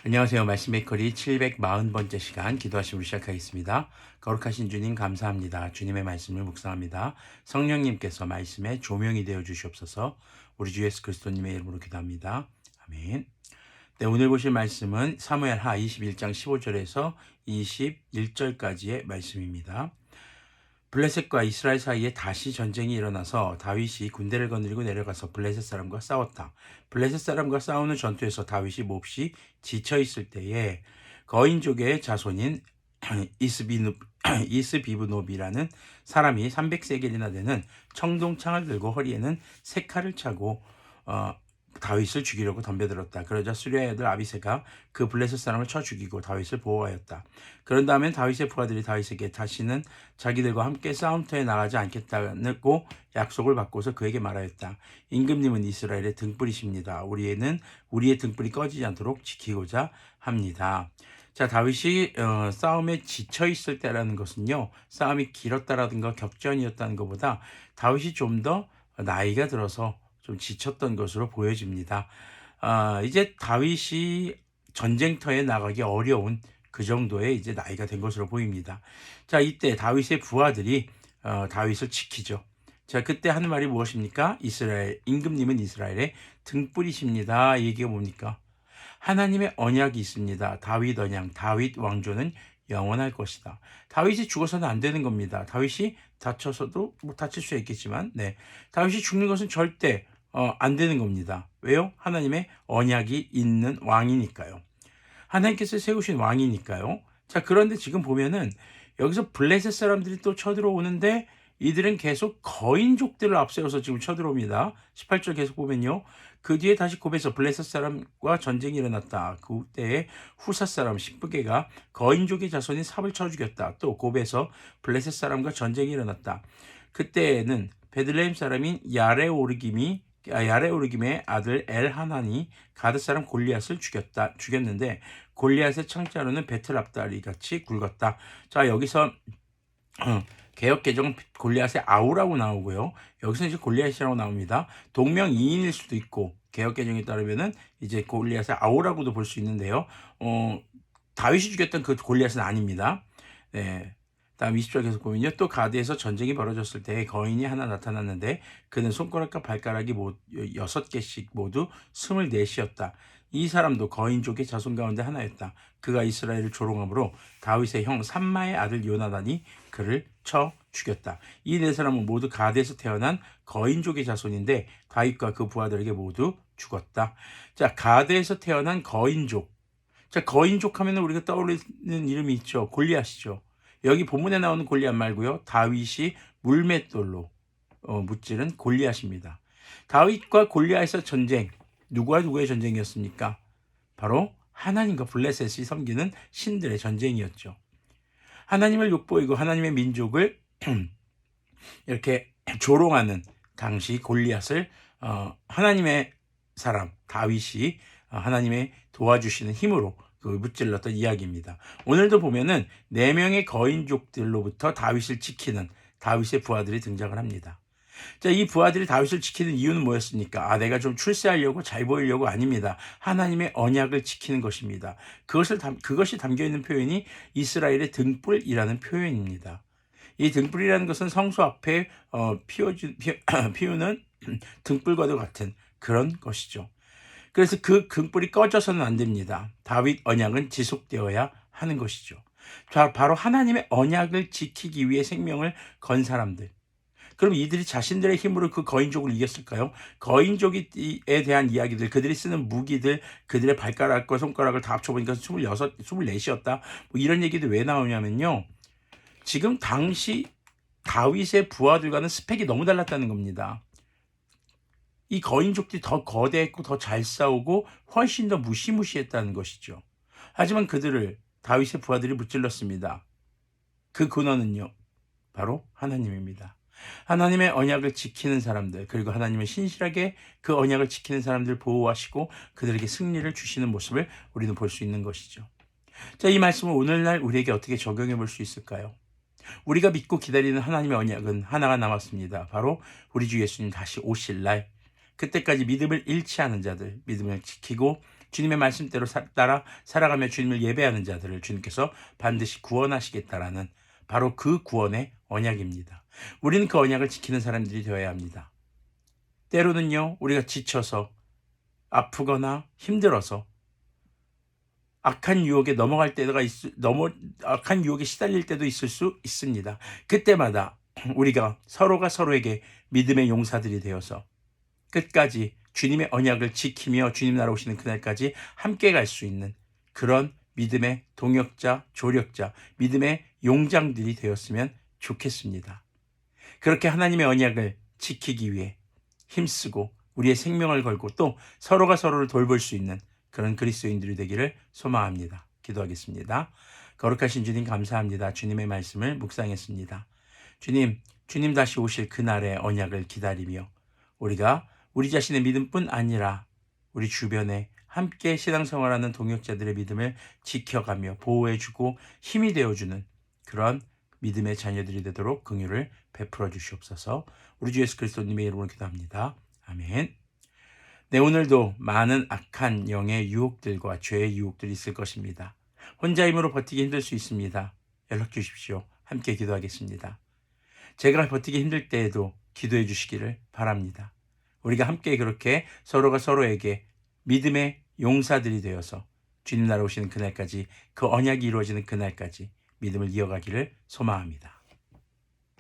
안녕하세요. 말씀 메커리 740번째 시간 기도하심으로 시작하겠습니다. 거룩하신 주님 감사합니다. 주님의 말씀을 묵상합니다. 성령님께서 말씀에 조명이 되어 주시옵소서. 우리 주 예수 그리스도님의 이름으로 기도합니다. 아멘. 네, 오늘 보실 말씀은 사무엘하 21장 15절에서 21절까지의 말씀입니다. 블레셋과 이스라엘 사이에 다시 전쟁이 일어나서 다윗이 군대를 거느리고 내려가서 블레셋 사람과 싸웠다. 블레셋 사람과 싸우는 전투에서 다윗이 몹시 지쳐 있을 때에 거인족의 자손인 이스비브노비라는 사람이 300세겔이나 되는 청동창을 들고 허리에는 세 칼을 차고 다윗을 죽이려고 덤벼들었다. 그러자 수리아의 아들 아비새가 그 블레셋 사람을 쳐 죽이고 다윗을 보호하였다. 그런 다음에 다윗의 부하들이 다윗에게 다시는 자기들과 함께 싸움터에 나가지 않겠다고 약속을 받고서 그에게 말하였다. 임금님은 이스라엘의 등불이십니다. 우리의 등불이 꺼지지 않도록 지키고자 합니다. 자, 다윗이 싸움에 지쳐 있을 때라는 것은요, 싸움이 길었다라든가 격전이었다는 것보다 다윗이 좀 더 나이가 들어서 좀 지쳤던 것으로 보여집니다. 이제 다윗이 전쟁터에 나가기 어려운 그 정도의 이제 나이가 된 것으로 보입니다. 자, 이때 다윗의 부하들이 다윗을 지키죠. 자, 그때 하는 말이 무엇입니까? 임금님은 이스라엘의 등불이십니다. 얘기가 뭡니까? 하나님의 언약이 있습니다. 다윗 언약, 다윗 왕조는 영원할 것이다. 다윗이 죽어서는 안 되는 겁니다. 다윗이 다쳐서도 뭐 다칠 수 있겠지만, 다윗이 죽는 것은 절대 안 되는 겁니다. 왜요? 하나님의 언약이 있는 왕이니까요. 하나님께서 세우신 왕이니까요. 자, 그런데 지금 보면은 여기서 블레셋 사람들이 또 쳐들어오는데 이들은 계속 거인족들을 앞세워서 지금 쳐들어옵니다. 18절 계속 보면요. 그 뒤에 다시 곱에서 블레셋 사람과 전쟁이 일어났다. 그때에 후사 사람 십부게가 거인족의 자손인 삽을 쳐 죽였다. 또 곱에서 블레셋 사람과 전쟁이 일어났다. 그때에는 베들레헴 사람인 야레오르김의 아들 엘하나니 가드 사람 골리앗을 죽였는데 골리앗의 창자로는 베틀 앞다리 같이 굵었다. 자, 여기서 개역 개정 골리앗의 아우라고 나오고요. 여기서 이제 골리앗이라고 나옵니다. 동명이인일 수도 있고 개역 개정에 따르면은 이제 골리앗의 아우라고도 볼 수 있는데요. 다윗이 죽였던 그 골리앗은 아닙니다. 네. 다음 20절 계속 보면요. 또 가드에서 전쟁이 벌어졌을 때 거인이 하나 나타났는데 그는 손가락과 발가락이 6개씩 모두 24이었다. 이 사람도 거인족의 자손 가운데 하나였다. 그가 이스라엘을 조롱함으로 다윗의 형 삼마의 아들 요나단이 그를 쳐 죽였다. 이 네 사람은 모두 가드에서 태어난 거인족의 자손인데 다윗과 그 부하들에게 모두 죽었다. 자, 가드에서 태어난 거인족. 자, 거인족 하면 우리가 떠오르는 이름이 있죠. 골리앗이죠. 여기 본문에 나오는 골리앗 말고요. 다윗이 물맷돌로 무찌른 골리앗입니다. 다윗과 골리앗의 전쟁, 누구와 누구의 전쟁이었습니까? 바로 하나님과 블레셋이 섬기는 신들의 전쟁이었죠. 하나님을 욕보이고 하나님의 민족을 이렇게 조롱하는 당시 골리앗을 하나님의 사람 다윗이 하나님의 도와주시는 힘으로 무찔렀던 이야기입니다. 오늘도 보면은 4명의 거인족들로부터 다윗을 지키는 다윗의 부하들이 등장을 합니다. 자, 이 부하들이 다윗을 지키는 이유는 뭐였습니까? 내가 좀 출세하려고 잘 보이려고 아닙니다. 하나님의 언약을 지키는 것입니다. 그것이 담겨있는 표현이 이스라엘의 등불이라는 표현입니다. 이 등불이라는 것은 성소 앞에 피우는 등불과도 같은 그런 것이죠. 그래서 그 등불이 꺼져서는 안 됩니다. 다윗 언약은 지속되어야 하는 것이죠. 자, 바로 하나님의 언약을 지키기 위해 생명을 건 사람들. 그럼 이들이 자신들의 힘으로 그 거인족을 이겼을까요? 거인족에 대한 이야기들, 그들이 쓰는 무기들, 그들의 발가락과 손가락을 다 합쳐보니까 24이었다. 뭐 이런 얘기도 왜 나오냐면요. 지금 당시 다윗의 부하들과는 스펙이 너무 달랐다는 겁니다. 이 거인족들이 더 거대했고 더 잘 싸우고 훨씬 더 무시무시했다는 것이죠. 하지만 그들을 다윗의 부하들이 무찔렀습니다. 그 근원은요, 바로 하나님입니다. 하나님의 언약을 지키는 사람들, 그리고 하나님의 신실하게 그 언약을 지키는 사람들 보호하시고 그들에게 승리를 주시는 모습을 우리는 볼 수 있는 것이죠. 자, 이 말씀을 오늘날 우리에게 어떻게 적용해 볼 수 있을까요? 우리가 믿고 기다리는 하나님의 언약은 하나가 남았습니다. 바로 우리 주 예수님 다시 오실 날, 그때까지 믿음을 잃지 않은 자들, 믿음을 지키고 주님의 말씀대로 따라 살아가며 주님을 예배하는 자들을 주님께서 반드시 구원하시겠다라는 바로 그 구원의 언약입니다. 우리는 그 언약을 지키는 사람들이 되어야 합니다. 때로는요, 우리가 지쳐서 아프거나 힘들어서 악한 유혹에 넘어갈 때가 악한 유혹에 시달릴 때도 있을 수 있습니다. 그때마다 우리가 서로가 서로에게 믿음의 용사들이 되어서 끝까지 주님의 언약을 지키며 주님 나라 오시는 그날까지 함께 갈 수 있는 그런 믿음의 동역자, 조력자, 믿음의 용장들이 되었으면 좋겠습니다. 그렇게 하나님의 언약을 지키기 위해 힘쓰고 우리의 생명을 걸고 또 서로가 서로를 돌볼 수 있는 그런 그리스도인들이 되기를 소망합니다. 기도하겠습니다. 거룩하신 주님 감사합니다. 주님의 말씀을 묵상했습니다. 주님 다시 오실 그날의 언약을 기다리며 우리가 우리 자신의 믿음뿐 아니라 우리 주변에 함께 신앙생활하는 동역자들의 믿음을 지켜가며 보호해주고 힘이 되어주는 그런 믿음의 자녀들이 되도록 긍휼을 베풀어 주시옵소서. 우리 주 예수 그리스도님의 이름으로 기도합니다. 아멘. 네, 오늘도 많은 악한 영의 유혹들과 죄의 유혹들이 있을 것입니다. 혼자 힘으로 버티기 힘들 수 있습니다. 연락 주십시오. 함께 기도하겠습니다. 제가 버티기 힘들 때에도 기도해 주시기를 바랍니다. 우리가 함께 그렇게 서로가 서로에게 믿음의 용사들이 되어서 주님 나라 오시는 그날까지 그 언약이 이루어지는 그날까지 믿음을 이어가기를 소망합니다.